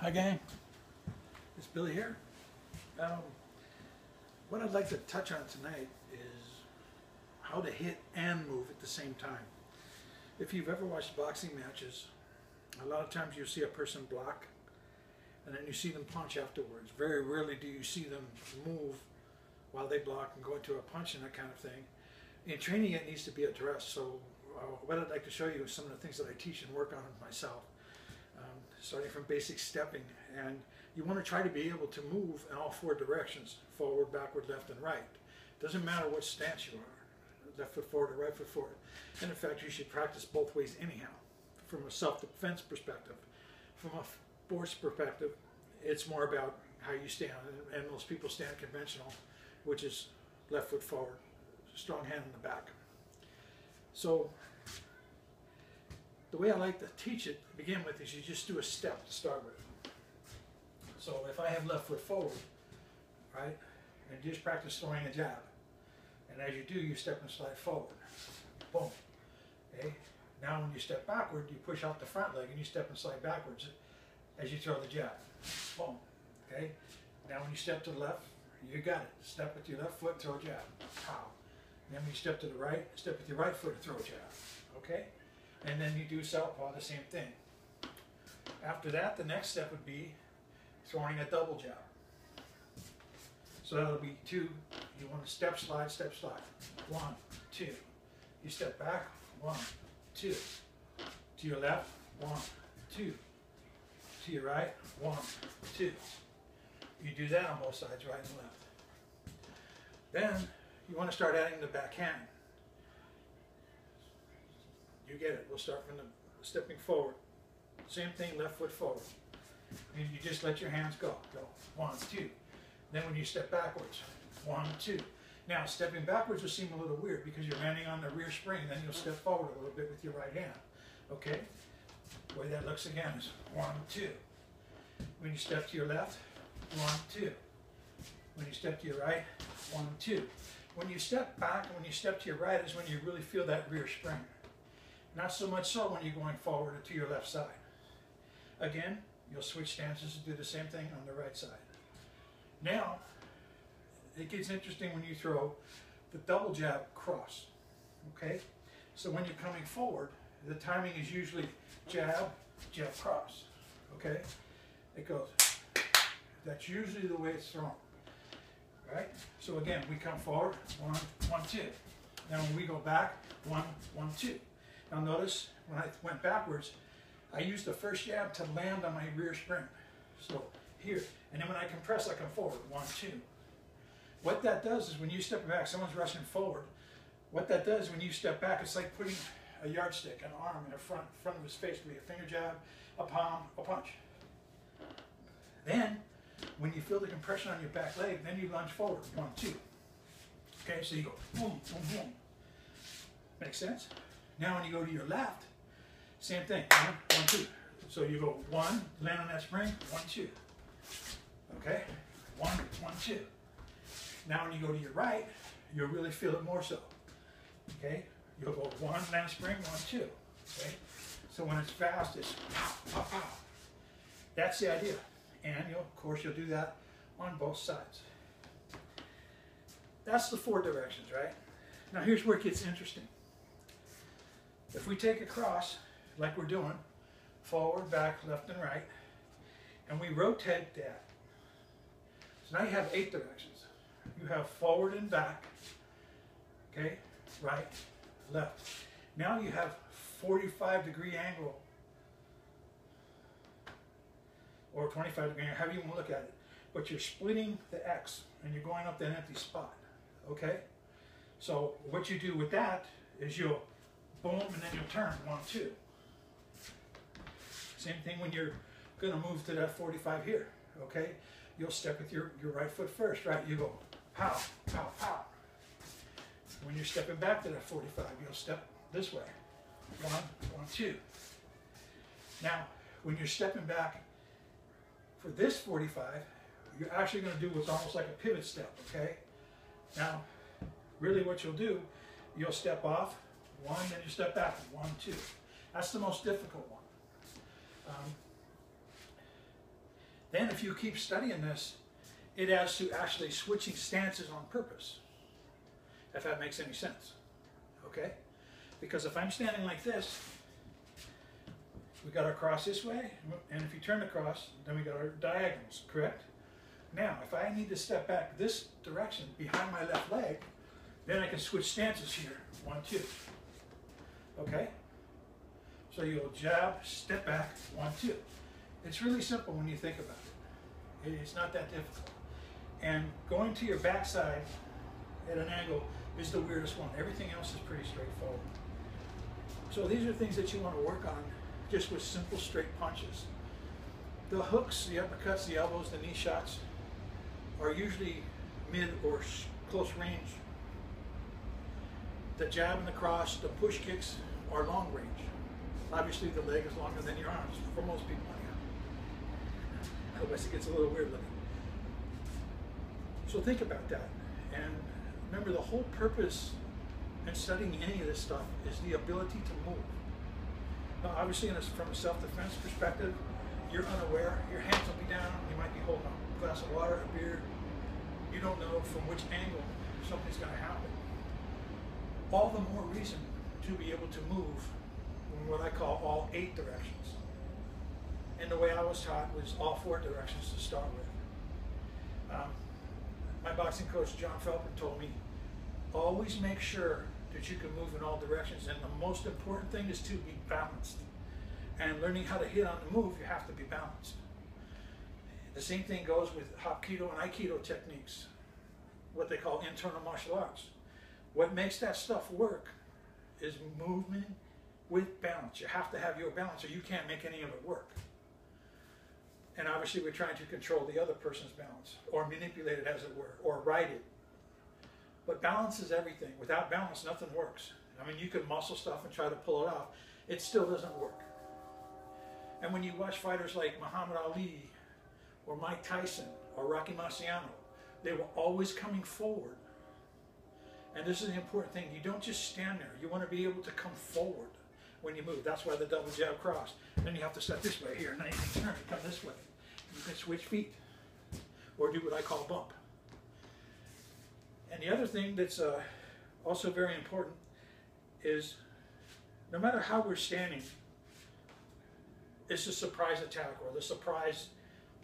Hi gang, it's Billy here. What I'd like to touch on tonight is how to hit and move at the same time. If you've ever watched boxing matches, a lot of times you'll see a person block and then you see them punch afterwards. Very rarely do you see them move while they block and go into a punch and that kind of thing. In training it needs to be addressed, so what I'd like to show you is some of the things that I teach and work on myself. Starting from basic stepping, and you want to try to be able to move in all four directions: forward, backward, left, and right. Doesn't matter what stance you are, left foot forward or right foot forward. And in fact, you should practice both ways anyhow. From a self-defense perspective, from a force perspective, it's more about how you stand, and most people stand conventional, which is left foot forward, strong hand in the back. So the way I like to teach it to begin with is you just do a step to start with. So if I have left foot forward, right, and you just practice throwing a jab, and as you do, you step and slide forward. Boom. Okay. Now when you step backward, you push out the front leg and you step and slide backwards as you throw the jab. Boom. Okay. Now when you step to the left, you got it. Step with your left foot, throw a jab. Pow. And then when you step to the right, step with your right foot and throw a jab. Okay. And then you do southpaw, the same thing. After that, the next step would be throwing a double jab. So that'll be two. You want to step, slide, step, slide. 1, 2. You step back. 1, 2. To your left. 1, 2. To your right. 1, 2. You do that on both sides, right and left. Then you want to start adding the backhand. You get it. We'll start from the stepping forward. Same thing, left foot forward. And you just let your hands go. Go. 1, 2. Then when you step backwards, 1, 2. Now stepping backwards will seem a little weird because you're landing on the rear spring. Then you'll step forward a little bit with your right hand. Okay? The way that looks again is 1, 2. When you step to your left, 1, 2. When you step to your right, 1, 2. When you step back and when you step to your right is when you really feel that rear spring. Not so much so when you're going forward or to your left side. Again, you'll switch stances and do the same thing on the right side. Now, it gets interesting when you throw the double jab cross. Okay? So when you're coming forward, the timing is usually jab, jab, cross. Okay? It goes. That's usually the way it's thrown. Right? So again, we come forward, 1, 1, 2. Then when we go back, 1, 1, 2. Now notice, when I went backwards, I used the first jab to land on my rear spring. So here, and then when I compress, I come forward, 1, 2. What that does is when you step back, someone's rushing forward. What that does when you step back, it's like putting a yardstick, an arm in the front of his face, be a finger jab, a palm, a punch. Then, when you feel the compression on your back leg, then you lunge forward, 1, 2. Okay, so you go boom, boom, boom. Makes sense? Now when you go to your left, same thing, 1, 1, 2. So you go 1, land on that spring, 1, 2. Okay, 1, 1, 2. Now when you go to your right, you'll really feel it more so. Okay, you'll go 1, land spring, 1, 2. Okay, so when it's fast, it's pow, pow, pow. That's the idea. And of course you'll do that on both sides. That's the 4 directions, right? Now here's where it gets interesting. If we take a cross, like we're doing, forward, back, left, and right, and we rotate that. So now you have 8 directions. You have forward and back, okay, right, left. Now you have 45-degree angle, or 25-degree angle, however you want to look at it. But you're splitting the X, and you're going up that empty spot, okay? So what you do with that is you'll boom, and then you'll turn, 1, 2. Same thing when you're going to move to that 45 here, okay? You'll step with your right foot first, right? You go pow, pow, pow. When you're stepping back to that 45, you'll step this way, 1, 1, 2. Now, when you're stepping back for this 45, you're actually going to do what's almost like a pivot step, okay? Now, really what you'll do, you'll step off, 1, then you step back, 1, 2. That's the most difficult one. Then if you keep studying this, it adds to actually switching stances on purpose, if that makes any sense. Okay? Because if I'm standing like this, we got our cross this way, and if you turn the cross, then we got our diagonals, correct? Now, if I need to step back this direction behind my left leg, then I can switch stances here. 1, 2. Okay? So you'll jab, step back, 1, 2. It's really simple when you think about it. It's not that difficult. And going to your backside at an angle is the weirdest one. Everything else is pretty straightforward. So these are things that you want to work on just with simple straight punches. The hooks, the uppercuts, the elbows, the knee shots are usually mid or close range. The jab and the cross, the push kicks are long range. Obviously the leg is longer than your arms, for most people anyhow. Otherwise it gets a little weird looking. So think about that. And remember, the whole purpose in studying any of this stuff is the ability to move. Now obviously from a self-defense perspective, you're unaware, your hands will be down, you might be holding a glass of water, a beer. You don't know from which angle something's going to happen. All the more reason to be able to move in what I call all 8 directions. And the way I was taught was all 4 directions to start with. My boxing coach, John Felton, told me, always make sure that you can move in all directions. And the most important thing is to be balanced. And learning how to hit on the move, you have to be balanced. The same thing goes with Hapkido and Aikido techniques, what they call internal martial arts. What makes that stuff work is movement with balance. You have to have your balance or you can't make any of it work. And obviously we're trying to control the other person's balance or manipulate it, as it were, or ride it. But balance is everything. Without balance, nothing works. I mean, you can muscle stuff and try to pull it off. It still doesn't work. And when you watch fighters like Muhammad Ali or Mike Tyson or Rocky Marciano, they were always coming forward. And this is the important thing. You don't just stand there. You want to be able to come forward when you move. That's why the double jab cross. Then you have to step this way here, and then you can turn and come this way. You can switch feet or do what I call bump. And the other thing that's also very important is no matter how we're standing, it's a surprise attack or the surprise,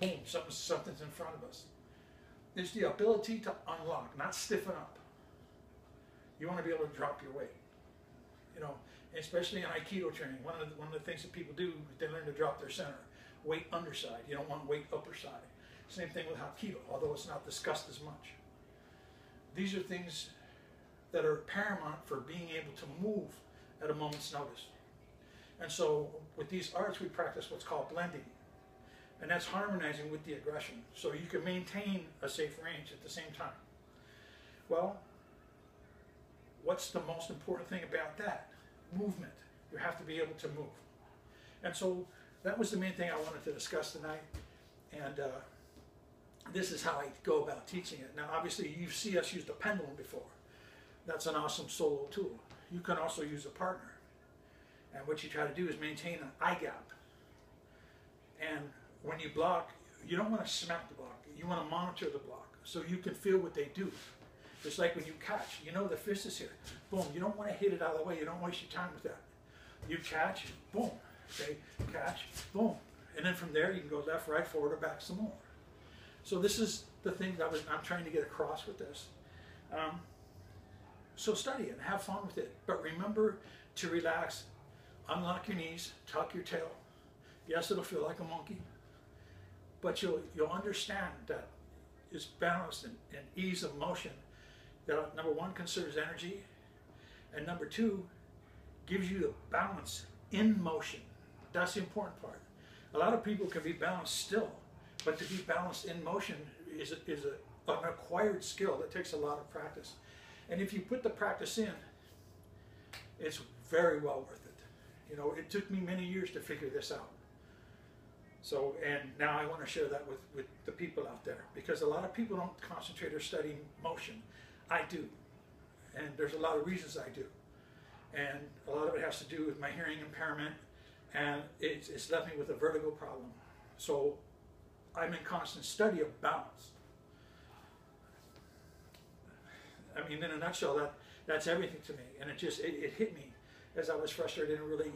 boom, something's in front of us. There's the ability to unlock, not stiffen up. You want to be able to drop your weight. You know, especially in Aikido training, one of the things that people do is they learn to drop their center. Weight underside, you don't want weight upper side. Same thing with Hapkido, although it's not discussed as much. These are things that are paramount for being able to move at a moment's notice. And so with these arts, we practice what's called blending. And that's harmonizing with the aggression. So you can maintain a safe range at the same time. Well, what's the most important thing about that? Movement. You have to be able to move. And so that was the main thing I wanted to discuss tonight. And this is how I go about teaching it. Now, obviously, you see us use the pendulum before. That's an awesome solo tool. You can also use a partner. And what you try to do is maintain an eye gap. And when you block, you don't want to smack the block. You want to monitor the block so you can feel what they do. It's like when you catch, you know the fist is here. Boom, you don't want to hit it out of the way. You don't waste your time with that. You catch, boom, okay, catch, boom. And then from there you can go left, right, forward, or back some more. So this is the thing that I'm trying to get across with this. So study it, have fun with it. But remember to relax, unlock your knees, tuck your tail. Yes, it'll feel like a monkey. But you'll understand that it's balance and ease of motion. That number one, conserves energy, and number two, gives you the balance in motion. That's the important part. A lot of people can be balanced still, but to be balanced in motion is an acquired skill that takes a lot of practice. And if you put the practice in, it's very well worth it. You know, it took me many years to figure this out. So, and now I want to share that with the people out there, because a lot of people don't concentrate or study motion. I do, and there's a lot of reasons I do, and a lot of it has to do with my hearing impairment, and it's left me with a vertigo problem. So I'm in constant study of balance. I mean, in a nutshell, that's everything to me. And it hit me as I was frustrated and really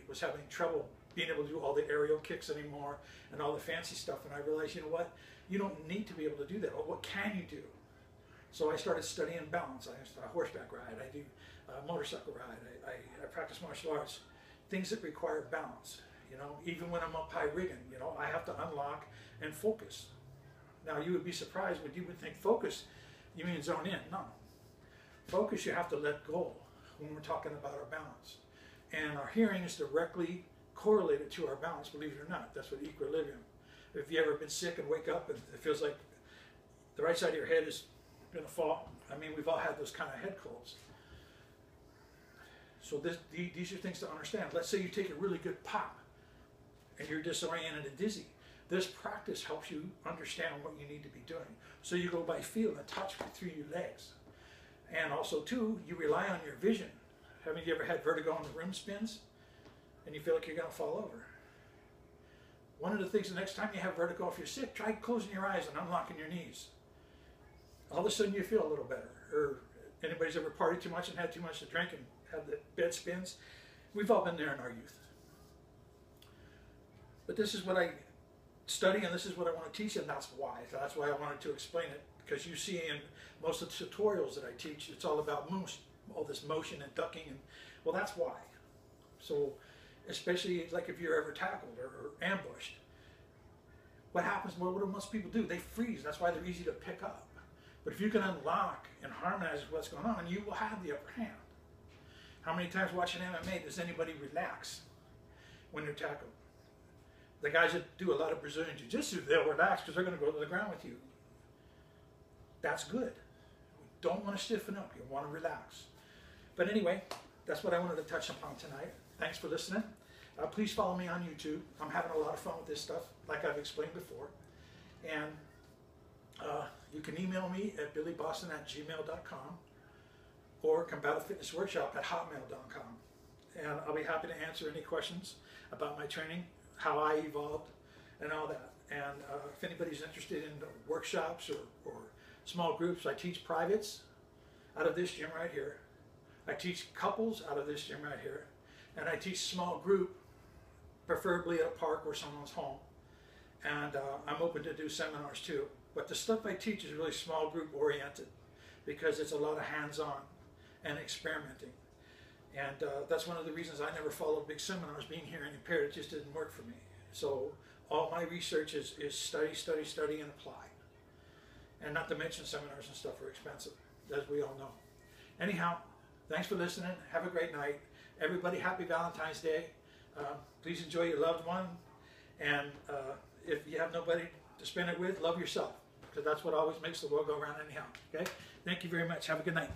was having trouble being able to do all the aerial kicks anymore and all the fancy stuff. And I realized, you know what? You don't need to be able to do that. Well, what can you do? So I started studying balance. I horseback ride. I do motorcycle ride. I practice martial arts. Things that require balance. You know, even when I'm up high rigging, you know, I have to unlock and focus. Now, you would be surprised when you would think focus, you mean zone in. No. Focus, you have to let go when we're talking about our balance. And our hearing is directly correlated to our balance, believe it or not. That's what equilibrium. If you ever been sick and wake up and it feels like the right side of your head is going to fall, I mean, we've all had those kind of head colds. So these are things to understand. Let's say you take a really good pop and you're disoriented and dizzy. This practice helps you understand what you need to be doing. So you go by feel and touch through your legs. And also, too, you rely on your vision. Haven't you ever had vertigo and the room spins and you feel like you're going to fall over? One of the things, the next time you have vertigo, if you're sick, try closing your eyes and unlocking your knees. All of a sudden you feel a little better. Or anybody's ever partied too much and had too much to drink and had the bed spins? We've all been there in our youth. But this is what I study and this is what I want to teach, and that's why. That's why I wanted to explain it, because you see in most of the tutorials that I teach, it's all about all this motion and ducking, and well, that's why. So, especially like if you're ever tackled or ambushed, what happens? What do most people do? They freeze. That's why they're easy to pick up. But if you can unlock and harmonize what's going on, you will have the upper hand. How many times watching MMA does anybody relax when they're tackled? The guys that do a lot of Brazilian Jiu-Jitsu, they'll relax because they're going to go to the ground with you. That's good. You don't want to stiffen up. You want to relax. But anyway, that's what I wanted to touch upon tonight. Thanks for listening. Please follow me on YouTube. I'm having a lot of fun with this stuff, like I've explained before. And you can email me at billyboston@gmail.com or combativenessworkshop@hotmail.com. And I'll be happy to answer any questions about my training, how I evolved, and all that. And if anybody's interested in workshops or small groups, I teach privates out of this gym right here. I teach couples out of this gym right here. And I teach small group, preferably at a park or someone's home. And I'm open to do seminars too. But the stuff I teach is really small group oriented because it's a lot of hands-on and experimenting. And that's one of the reasons I never followed big seminars. Being here and impaired, it just didn't work for me. So all my research is study, study, study, and apply. And not to mention seminars and stuff are expensive, as we all know. Anyhow, thanks for listening. Have a great night. Everybody, happy Valentine's Day. Please enjoy your loved one. And if you have nobody to spend it with, love yourself, because that's what always makes the world go around anyhow. Okay? Thank you very much. Have a good night.